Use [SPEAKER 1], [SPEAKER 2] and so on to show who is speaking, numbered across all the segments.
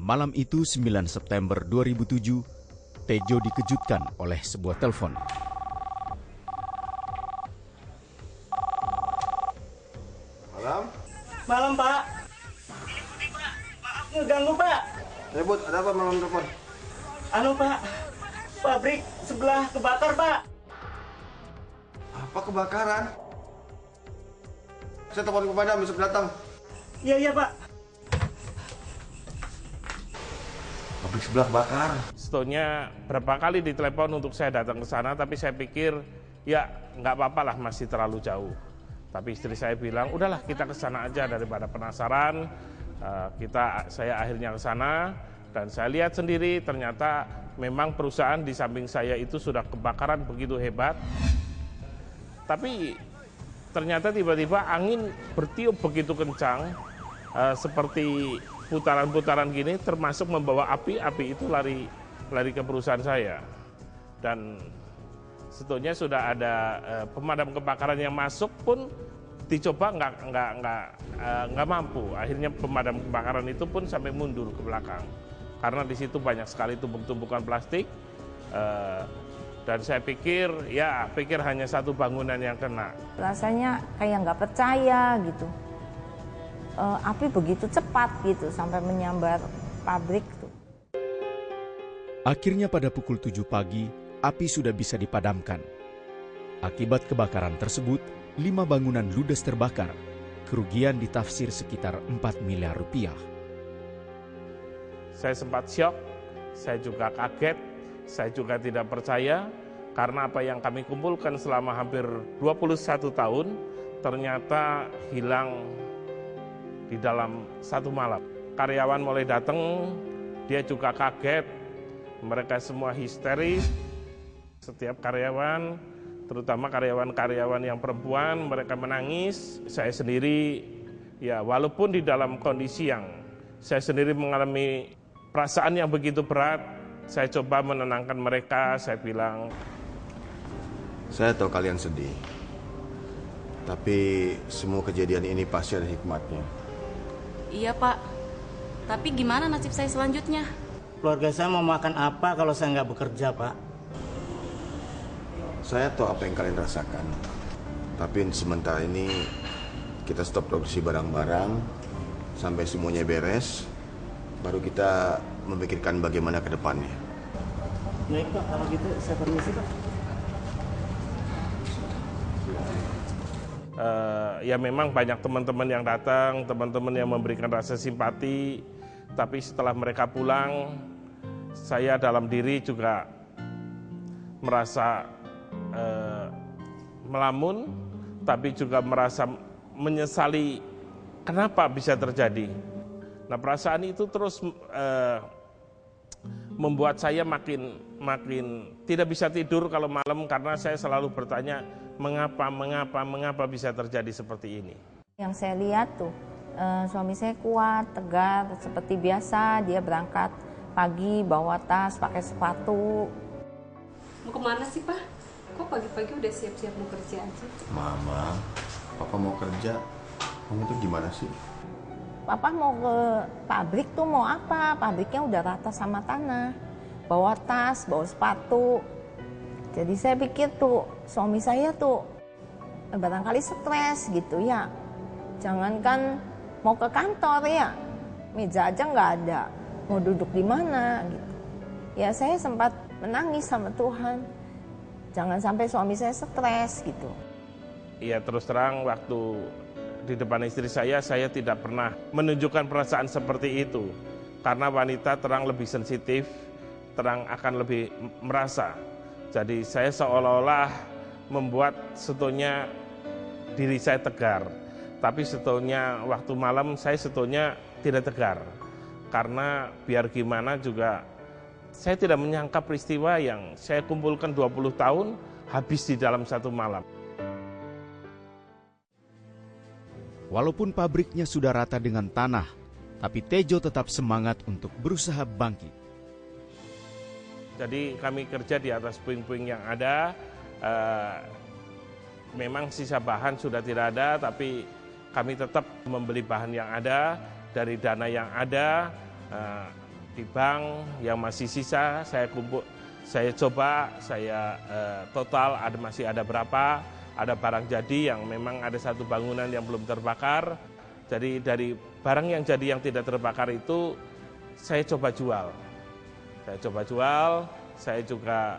[SPEAKER 1] Malam itu 9 September 2007, Tejo dikejutkan oleh sebuah telepon.
[SPEAKER 2] Malam, Pak. Maaf ngeganggu, Pak.
[SPEAKER 3] Ribut, ada apa malam telepon?
[SPEAKER 2] Pak, pabrik sebelah kebakar, Pak.
[SPEAKER 3] Apa kebakaran? Saya telepon kepada besok datang.
[SPEAKER 2] Iya, Pak.
[SPEAKER 3] Pabrik sebelah kebakar.
[SPEAKER 4] Sebetulnya berapa kali ditelepon untuk saya datang ke sana, tapi saya pikir ya nggak apa-apa lah, masih terlalu jauh. Tapi istri saya bilang, udahlah kita ke sana aja daripada penasaran. Saya akhirnya ke sana dan saya lihat sendiri ternyata memang perusahaan di samping saya itu sudah kebakaran begitu hebat. Tapi ternyata tiba-tiba angin bertiup begitu kencang, seperti putaran-putaran gini, termasuk membawa api itu lari ke perusahaan saya. Dan sebetulnya sudah ada pemadam kebakaran yang masuk pun dicoba nggak mampu. Akhirnya pemadam kebakaran itu pun sampai mundur ke belakang karena di situ banyak sekali tumpuk-tumpukan plastik. Dan saya pikir hanya satu bangunan yang kena.
[SPEAKER 5] Rasanya kayak nggak percaya gitu. Api begitu cepat gitu sampai menyambar pabrik tuh.
[SPEAKER 1] Akhirnya pada pukul 7 pagi, api sudah bisa dipadamkan. Akibat kebakaran tersebut, 5 bangunan ludes terbakar. Kerugian ditafsir sekitar 4 miliar rupiah.
[SPEAKER 4] Saya sempat syok, saya juga kaget, saya juga tidak percaya karena apa yang kami kumpulkan selama hampir 21 tahun ternyata hilang di dalam satu malam. Karyawan mulai datang, dia juga kaget, mereka semua histeris. Setiap karyawan, terutama karyawan-karyawan yang perempuan, mereka menangis. Saya sendiri, walaupun di dalam kondisi yang saya sendiri mengalami perasaan yang begitu berat, saya coba menenangkan mereka. Saya bilang,
[SPEAKER 3] saya tahu kalian sedih, tapi semua kejadian ini pasti ada hikmatnya.
[SPEAKER 6] Iya, Pak. Tapi gimana nasib saya selanjutnya?
[SPEAKER 2] Keluarga saya mau makan apa kalau saya nggak bekerja, Pak?
[SPEAKER 3] Saya tahu apa yang kalian rasakan. Tapi sementara ini kita stop produksi barang-barang sampai semuanya beres, baru kita memikirkan bagaimana ke depannya.
[SPEAKER 2] Baik, Pak. Kalau gitu saya permisi, Pak.
[SPEAKER 4] Memang banyak teman-teman yang datang, teman-teman yang memberikan rasa simpati, tapi setelah mereka pulang, saya dalam diri juga merasa melamun, tapi juga merasa menyesali kenapa bisa terjadi. Nah, perasaan itu terus membuat saya makin tidak bisa tidur kalau malam karena saya selalu bertanya, mengapa bisa terjadi seperti ini.
[SPEAKER 5] Yang saya lihat tuh, suami saya kuat, tegar, seperti biasa. Dia berangkat pagi, bawa tas, pakai sepatu.
[SPEAKER 6] Mau kemana sih, Pak? Kok pagi-pagi udah siap-siap mau kerja aja?
[SPEAKER 3] Mama, Papa mau kerja. Kamu tuh gimana sih?
[SPEAKER 5] Papa mau ke pabrik tuh mau apa? Pabriknya udah rata sama tanah. Bawa tas, bawa sepatu. Jadi saya pikir tuh suami saya tuh barangkali stres gitu ya. Jangankan mau ke kantor ya, meja aja nggak ada. Mau duduk di mana gitu. Ya saya sempat menangis sama Tuhan. Jangan sampai suami saya stres gitu.
[SPEAKER 4] Iya, terus terang waktu di depan istri saya tidak pernah menunjukkan perasaan seperti itu. Karena wanita terang lebih sensitif, terang akan lebih merasa. Jadi saya seolah-olah membuat sebetulnya diri saya tegar. Tapi sebetulnya waktu malam saya sebetulnya tidak tegar. Karena biar gimana juga saya tidak menyangka peristiwa yang saya kumpulkan 20 tahun habis di dalam satu malam.
[SPEAKER 1] Walaupun pabriknya sudah rata dengan tanah, tapi Tejo tetap semangat untuk berusaha bangkit.
[SPEAKER 4] Jadi kami kerja di atas puing-puing yang ada, memang sisa bahan sudah tidak ada, tapi kami tetap membeli bahan yang ada, dari dana yang ada, di bank yang masih sisa saya coba total masih ada berapa, ada barang jadi yang memang ada satu bangunan yang belum terbakar. Jadi dari barang yang jadi yang tidak terbakar itu saya coba jual. Saya juga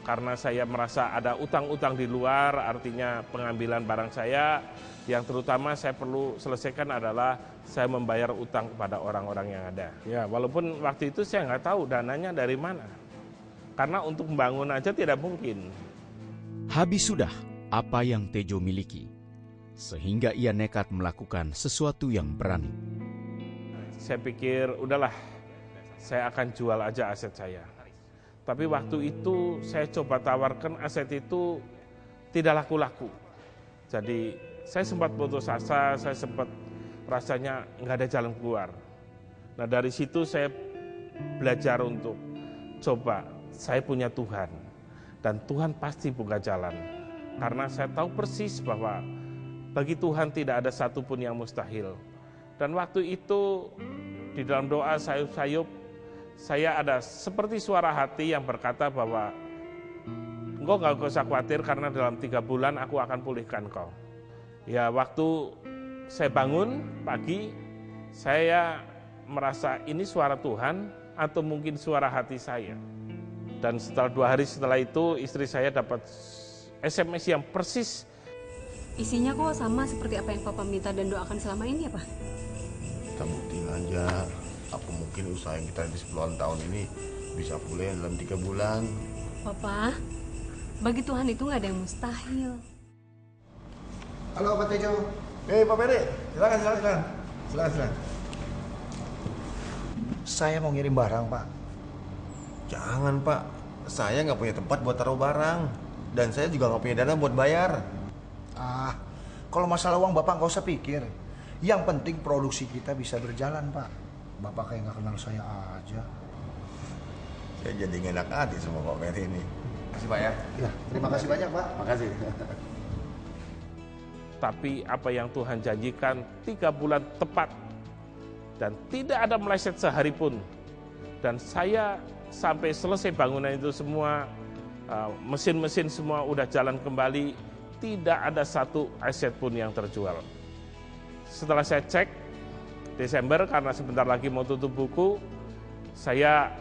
[SPEAKER 4] karena saya merasa ada utang-utang di luar, artinya pengambilan barang saya, yang terutama saya perlu selesaikan adalah saya membayar utang kepada orang-orang yang ada. Ya, walaupun waktu itu saya nggak tahu dananya dari mana. Karena untuk membangun aja tidak mungkin.
[SPEAKER 1] Habis sudah apa yang Tejo miliki, sehingga ia nekat melakukan sesuatu yang berani.
[SPEAKER 4] Saya pikir, udahlah, saya akan jual aja aset saya. Tapi waktu itu saya coba tawarkan aset itu tidak laku-laku. Jadi saya sempat putus asa, saya sempat rasanya nggak ada jalan keluar. Nah dari situ saya belajar untuk coba, saya punya Tuhan. Dan Tuhan pasti buka jalan. Karena saya tahu persis bahwa bagi Tuhan tidak ada satupun yang mustahil. Dan waktu itu di dalam doa sayup-sayup, saya ada seperti suara hati yang berkata bahwa engkau gak usah khawatir karena dalam 3 bulan aku akan pulihkan kau. Ya waktu saya bangun pagi, saya merasa ini suara Tuhan atau mungkin suara hati saya. Dan setelah 2 hari setelah itu istri saya dapat SMS yang persis.
[SPEAKER 6] Isinya kok sama seperti apa yang Papa minta dan doakan selama ini ya Pak?
[SPEAKER 3] Kita buktiin aja, apa mungkin usaha yang kita di 10 tahun ini bisa pulih dalam 3 bulan.
[SPEAKER 6] Papa, bagi Tuhan itu nggak ada yang mustahil.
[SPEAKER 7] Halo Pak Tejo.
[SPEAKER 3] Pak Peri, silakan.
[SPEAKER 7] Saya mau ngirim barang Pak.
[SPEAKER 3] Jangan Pak, saya nggak punya tempat buat taruh barang. Dan saya juga nggak punya dana buat bayar.
[SPEAKER 7] Kalau masalah uang Bapak nggak usah pikir. Yang penting produksi kita bisa berjalan Pak. Bapak kayak nggak kenal saya aja.
[SPEAKER 3] Saya jadi nggak enak hati sama Pak Peri ini. Makasih Pak ya.
[SPEAKER 7] Ya, terima kasih banyak Pak.
[SPEAKER 3] Makasih.
[SPEAKER 4] Tapi apa yang Tuhan janjikan 3 bulan tepat. Dan tidak ada meleset sehari pun. Dan saya sampai selesai bangunan itu semua, mesin-mesin semua udah jalan kembali, tidak ada satu aset pun yang terjual. Setelah saya cek Desember, karena sebentar lagi mau tutup buku, saya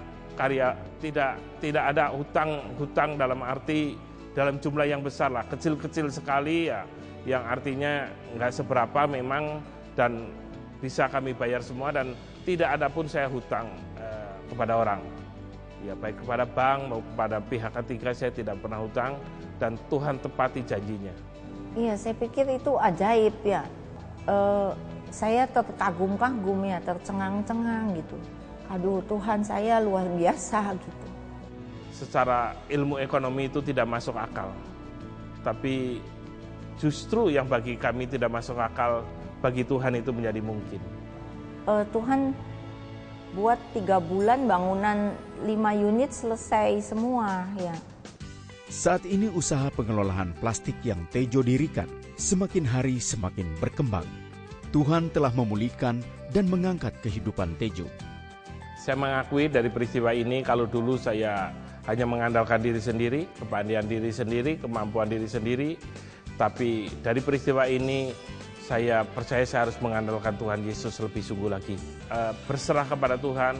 [SPEAKER 4] tidak ada hutang dalam arti dalam jumlah yang besar lah, kecil-kecil sekali ya, yang artinya nggak seberapa memang dan bisa kami bayar semua dan tidak ada pun saya hutang kepada orang. Ya baik kepada bank maupun kepada pihak ketiga saya tidak pernah hutang dan Tuhan tepati janjinya.
[SPEAKER 5] Iya, saya pikir itu ajaib ya. Saya terkagum-kagum ya, tercengang-cengang gitu. Aduh, Tuhan saya luar biasa gitu.
[SPEAKER 4] Secara ilmu ekonomi itu tidak masuk akal. Tapi justru yang bagi kami tidak masuk akal, bagi Tuhan itu menjadi mungkin.
[SPEAKER 5] Tuhan buat 3 bulan bangunan 5 unit selesai semua ya.
[SPEAKER 1] Saat ini usaha pengelolaan plastik yang Tejo dirikan semakin hari semakin berkembang. Tuhan telah memulihkan dan mengangkat kehidupan Tejo.
[SPEAKER 4] Saya mengakui dari peristiwa ini kalau dulu saya hanya mengandalkan diri sendiri, kepandaian diri sendiri, kemampuan diri sendiri. Tapi dari peristiwa ini saya percaya saya harus mengandalkan Tuhan Yesus lebih sungguh lagi. Berserah kepada Tuhan,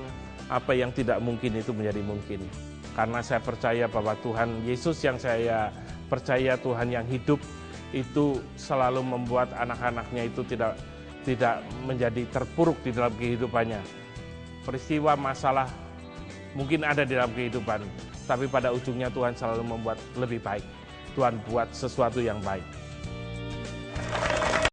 [SPEAKER 4] apa yang tidak mungkin itu menjadi mungkin. Karena saya percaya bahwa Tuhan Yesus yang saya percaya, Tuhan yang hidup, itu selalu membuat anak-anaknya itu tidak menjadi terpuruk di dalam kehidupannya. Peristiwa masalah mungkin ada di dalam kehidupan, tapi pada ujungnya Tuhan selalu membuat lebih baik. Tuhan buat sesuatu yang baik.